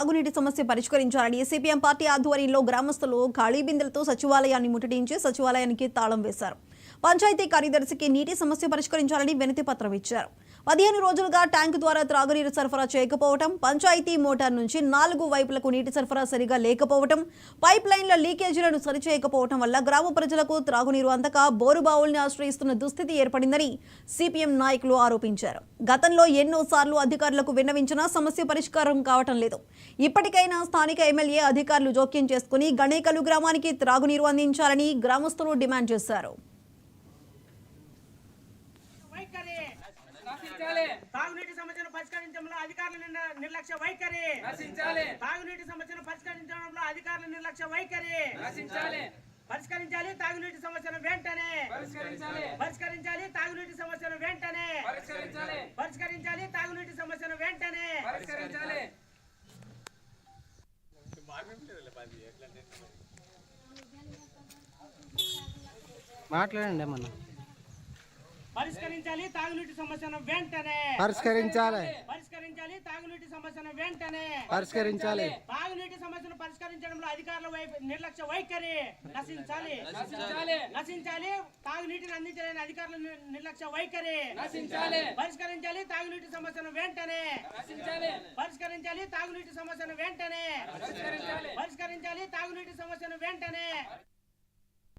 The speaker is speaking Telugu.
తాగునీటి సమస్య పరిష్కరించాలని సిపిఎం పార్టీ ఆధ్వర్యంలో గ్రామస్తులు ఖాళీ బిందెలతో సచివాలయాన్ని ముట్టడించి సచివాలయానికి తాళం వేశారు. పంచాయతీ కార్యదర్శికి నీటి సమస్య పరిష్కరించాలని వినతి పత్రం ఇచ్చారు. 15 రోజులుగా ట్యాంకు ద్వారా త్రాగునీరు సరఫరా చేయకపోవడం, పంచాయతీ మోటార్ నుంచి 4 వైపులకు నీటి సరఫరా సరిగా లేకపోవడం, పైప్ లైన్ల లీకేజీలను సరిచేయకపోవడం వల్ల గ్రామ ప్రజలకు త్రాగునీరు అందక బోరుబావుల్ని ఆశ్రయిస్తున్న దుస్థితి ఏర్పడిందని సిపిఎం నాయకులు ఆరోపించారు. గతంలో ఎన్నోసార్లు అధికారులకు విన్నవించినా సమస్య పరిష్కారం కావటం లేదు. ఇప్పటికైనా స్థానిక ఎమ్మెల్యే అధికారులు జోక్యం చేసుకుని గణేకలు గ్రామానికి త్రాగునీరు అందించాలని గ్రామస్తులు డిమాండ్ చేశారు. తాగునీటి సమస్యను పరిష్కరించడంలో అధికారుల నిర్లక్ష్య వైఖరి. తాగునీటి సమస్యను పరిష్కరించడంలో అధికారుల నిర్లక్ష్య వైఖరి. పరిష్కరించాలి తాగునీటి సమస్యను వెంటనే. పరిష్కరించాలి తాగునీటి సమస్యను వెంటనే. పరిష్కరించాలి తాగునీటి సమస్యను వెంటనే. మాట్లాడండి ఏమన్నా. పరిష్కరించాలి తాగునీటి సమస్యను వెంటనే. పరిష్కరించాలి. పరిష్కరించాలి తాగునీటి సమస్యను వెంటనే. పరిష్కరించాలి. తాగునీటి సమస్యను పరిష్కరించడంలో అధికారుల నిర్లక్ష్య వైఖరి నశించాలి. నశించాలి తాగునీటిని అందించలేని అధికారుల నిర్లక్ష్య వైఖరి నశించాలి. పరిష్కరించాలి తాగునీటి సమస్యను వెంటనే. పరిష్కరించాలి తాగునీటి సమస్యను వెంటనే. పరిష్కరించాలి తాగునీటి సమస్యను వెంటనే.